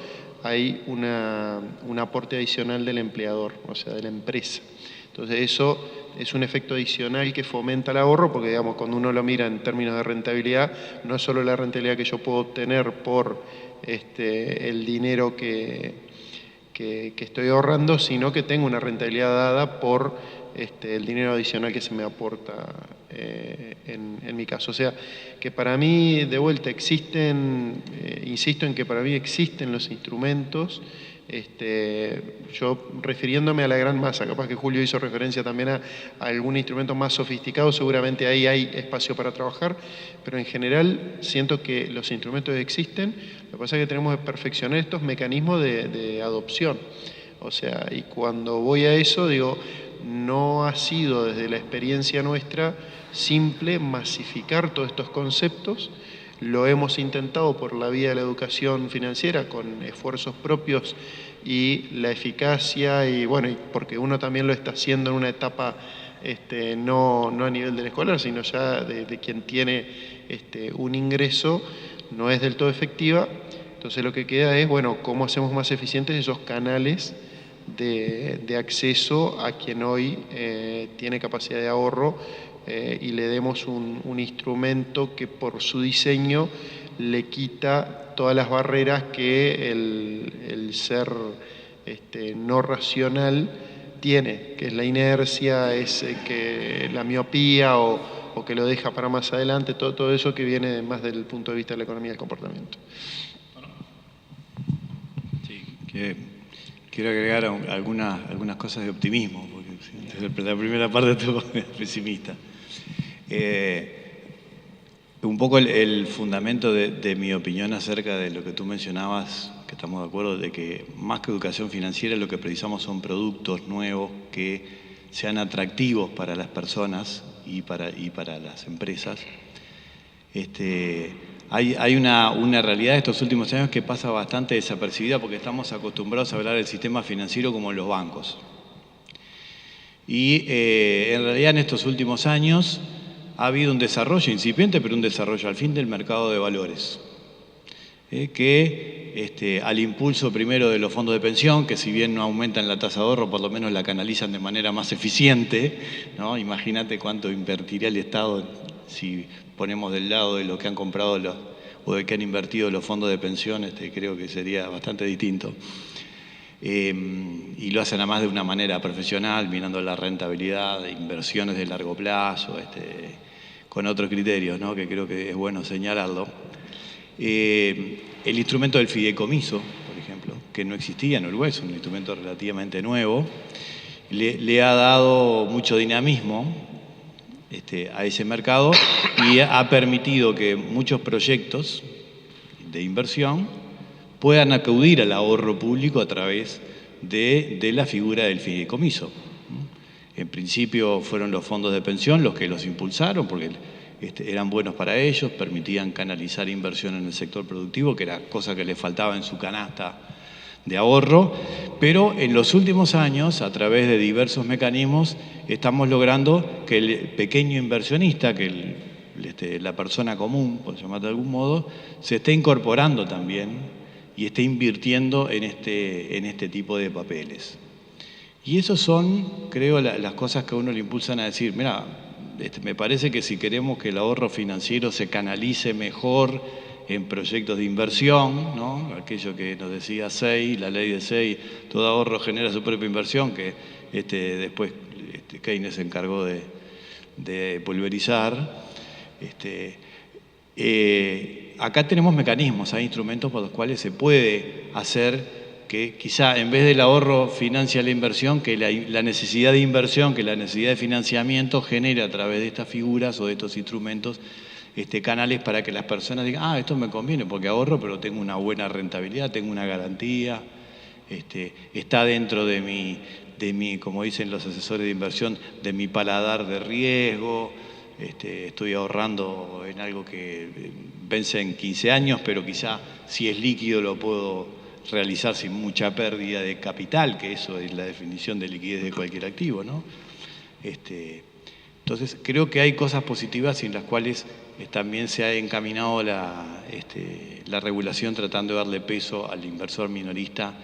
hay un aporte adicional del empleador, o sea, de la empresa. Entonces eso es un efecto adicional que fomenta el ahorro, porque digamos, cuando uno lo mira en términos de rentabilidad, no es solo la rentabilidad que yo puedo obtener por el dinero que estoy ahorrando, sino que tengo una rentabilidad dada por el dinero adicional que se me aporta en mi caso. O sea, que para mí, de vuelta, existen, insisto en que para mí existen los instrumentos. Yo refiriéndome a la gran masa, capaz que Julio hizo referencia también a algún instrumento más sofisticado, seguramente ahí hay espacio para trabajar, pero en general siento que los instrumentos existen, lo que pasa es que tenemos que perfeccionar estos mecanismos de adopción. O sea, y cuando voy a eso, digo, no ha sido desde la experiencia nuestra simple masificar todos estos conceptos. Lo hemos intentado por la vía de la educación financiera con esfuerzos propios y la eficacia, y bueno, y porque uno también lo está haciendo en una etapa no a nivel del escolar, sino ya de quien tiene un ingreso, no es del todo efectiva. Entonces lo que queda es, bueno, cómo hacemos más eficientes esos canales de acceso a quien hoy tiene capacidad de ahorro, y le demos un instrumento que por su diseño le quita todas las barreras que el ser no racional tiene, que es la inercia, es que la miopía o que lo deja para más adelante, todo eso que viene más del punto de vista de la economía del comportamiento. Sí, quiero agregar algunas cosas de optimismo, porque desde la primera parte estuvo pesimista. Un poco el fundamento de mi opinión acerca de lo que tú mencionabas, que estamos de acuerdo, de que más que educación financiera lo que precisamos son productos nuevos que sean atractivos para las personas y para las empresas. Hay una realidad de estos últimos años que pasa bastante desapercibida porque estamos acostumbrados a hablar del sistema financiero como en los bancos. Y en realidad en estos últimos años ha habido un desarrollo incipiente, pero un desarrollo al fin del mercado de valores, que al impulso primero de los fondos de pensión, que si bien no aumentan la tasa de ahorro, por lo menos la canalizan de manera más eficiente, ¿no? Imagínate cuánto invertiría el Estado si ponemos del lado de lo que han comprado o de que han invertido los fondos de pensión, creo que sería bastante distinto. Y lo hacen además de una manera profesional, mirando la rentabilidad de inversiones de largo plazo, con otros criterios, ¿no? Que creo que es bueno señalarlo. El instrumento del fideicomiso, por ejemplo, que no existía en Uruguay, es un instrumento relativamente nuevo, le ha dado mucho dinamismo a ese mercado y ha permitido que muchos proyectos de inversión puedan acudir al ahorro público a través de la figura del fideicomiso. En principio fueron los fondos de pensión los que los impulsaron porque eran buenos para ellos, permitían canalizar inversión en el sector productivo, que era cosa que les faltaba en su canasta de ahorro, pero en los últimos años, a través de diversos mecanismos, estamos logrando que el pequeño inversionista, que la persona común, por llamarlo de algún modo, se esté incorporando también y esté invirtiendo en este tipo de papeles. Y esos son, creo, las cosas que a uno le impulsan a decir, mira, me parece que si queremos que el ahorro financiero se canalice mejor en proyectos de inversión, ¿no? Aquello que nos decía SEI, la ley de SEI, todo ahorro genera su propia inversión, que después Keynes se encargó de pulverizar. Acá tenemos mecanismos, hay instrumentos por los cuales se puede hacer que quizá en vez del ahorro financia la inversión, que la necesidad de inversión, que la necesidad de financiamiento genere a través de estas figuras o de estos instrumentos canales para que las personas digan, esto me conviene porque ahorro, pero tengo una buena rentabilidad, tengo una garantía, está dentro de mi, como dicen los asesores de inversión, de mi paladar de riesgo, estoy ahorrando en algo que vence en 15 años, pero quizá si es líquido lo puedo realizar sin mucha pérdida de capital, que eso es la definición de liquidez de cualquier activo, ¿no? Entonces, creo que hay cosas positivas en las cuales también se ha encaminado la regulación tratando de darle peso al inversor minorista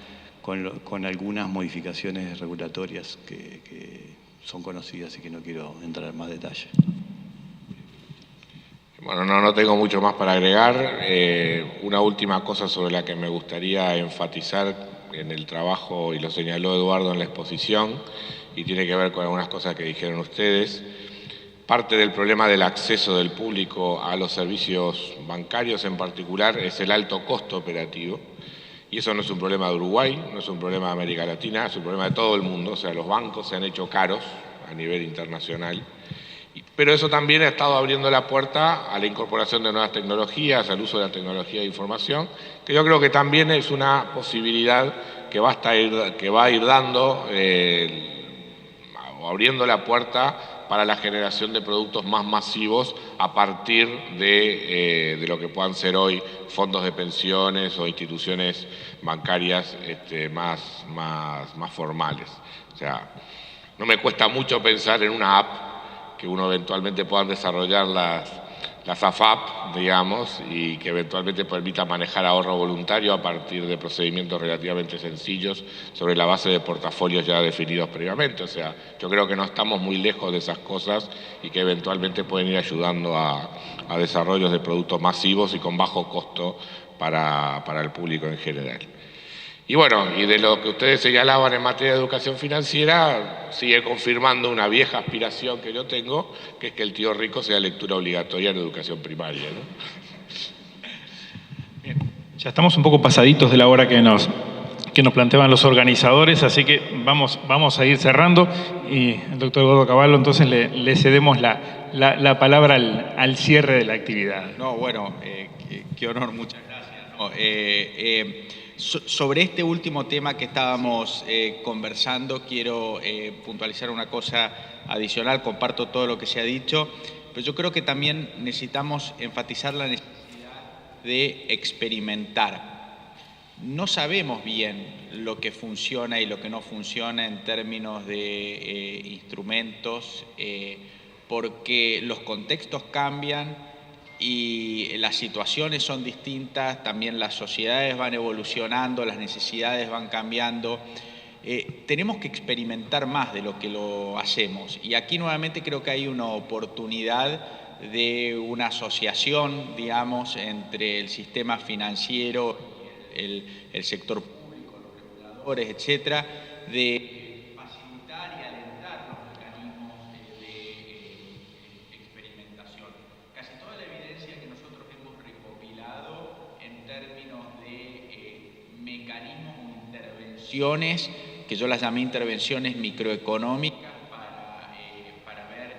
con algunas modificaciones regulatorias que son conocidas y que no quiero entrar en más detalle. Bueno, no tengo mucho más para agregar. Una última cosa sobre la que me gustaría enfatizar en el trabajo, y lo señaló Eduardo en la exposición, y tiene que ver con algunas cosas que dijeron ustedes. Parte del problema del acceso del público a los servicios bancarios en particular es el alto costo operativo, y eso no es un problema de Uruguay, no es un problema de América Latina, es un problema de todo el mundo. O sea, los bancos se han hecho caros a nivel internacional, pero eso también ha estado abriendo la puerta a la incorporación de nuevas tecnologías, al uso de la tecnología de información, que yo creo que también es una posibilidad que va a ir dando o abriendo la puerta para la generación de productos más masivos a partir de lo que puedan ser hoy fondos de pensiones o instituciones bancarias más formales. O sea, no me cuesta mucho pensar en una app que uno eventualmente pueda desarrollar las AFAP, digamos, y que eventualmente permita manejar ahorro voluntario a partir de procedimientos relativamente sencillos sobre la base de portafolios ya definidos previamente. O sea, yo creo que no estamos muy lejos de esas cosas y que eventualmente pueden ir ayudando a desarrollos de productos masivos y con bajo costo para el público en general. Y bueno, y de lo que ustedes señalaban en materia de educación financiera, sigue confirmando una vieja aspiración que yo tengo, que es que el tío rico sea lectura obligatoria en educación primaria, ¿no? Bien. Ya estamos un poco pasaditos de la hora que nos planteaban los organizadores, así que vamos a ir cerrando, y el doctor Eduardo Cavallo, entonces le cedemos la palabra al cierre de la actividad. No, bueno, qué honor, muchas gracias. No, sobre este último tema que estábamos conversando, quiero puntualizar una cosa adicional. Comparto todo lo que se ha dicho, pero yo creo que también necesitamos enfatizar la necesidad de experimentar. No sabemos bien lo que funciona y lo que no funciona en términos de instrumentos, porque los contextos cambian y las situaciones son distintas, también las sociedades van evolucionando, las necesidades van cambiando. Tenemos que experimentar más de lo que lo hacemos, y aquí nuevamente creo que hay una oportunidad de una asociación, digamos, entre el sistema financiero, el sector público, los reguladores, etcétera, de facilitar y alentar los mecanismos de experimentación. Casi toda la evidencia que nosotros hemos recopilado en términos de mecanismos o intervenciones, que yo las llamé intervenciones microeconómicas, para ver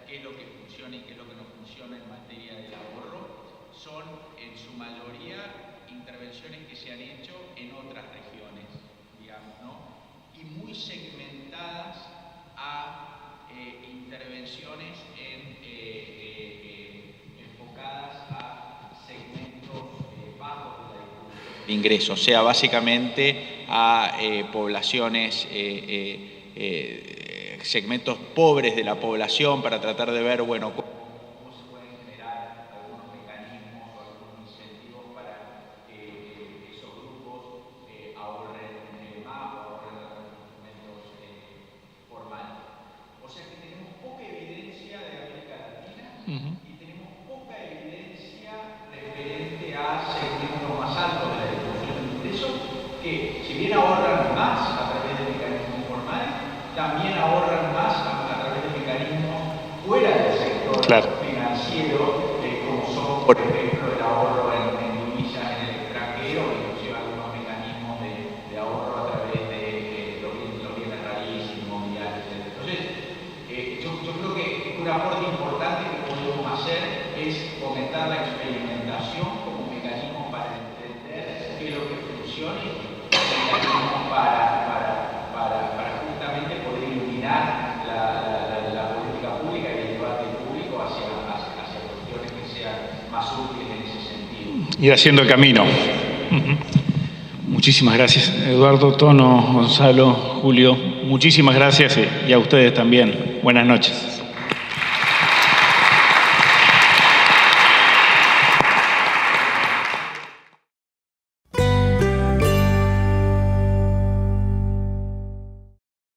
qué es lo que funciona y qué es lo que no funciona en materia del ahorro, son en su mayoría intervenciones que se han hecho en otras regiones, digamos, ¿no? Y muy segmentadas a intervenciones enfocadas a segmentos bajos de ingresos, o sea, básicamente a poblaciones, segmentos pobres de la población, para tratar de ver, bueno, cómo se pueden generar algunos mecanismos o algunos incentivos para que esos grupos ahorren más o ahorren con instrumentos formales. O sea que tenemos poca evidencia de América Latina y tenemos poca evidencia referente a segmentos más altos de la distribución de ingresos, que si bien ahorran más a través de mecanismos formales, también ahorran más a través de mecanismos fuera del sector financiero, como son, por ejemplo, el ahorro en divisas en el extranjero, inclusive algunos mecanismos de ahorro a través de los bienes raíces, inmobiliarios, etc. Entonces, yo creo que un aporte importante que podemos hacer es fomentar la experimentación como mecanismo para entender qué es lo que funciona y mecanismos para justamente poder iluminar la política pública y el debate público hacia cuestiones que sean más útiles en ese sentido. Ir haciendo el camino. Muchísimas gracias, Eduardo, Tono, Gonzalo, Julio. Muchísimas gracias, y a ustedes también. Buenas noches.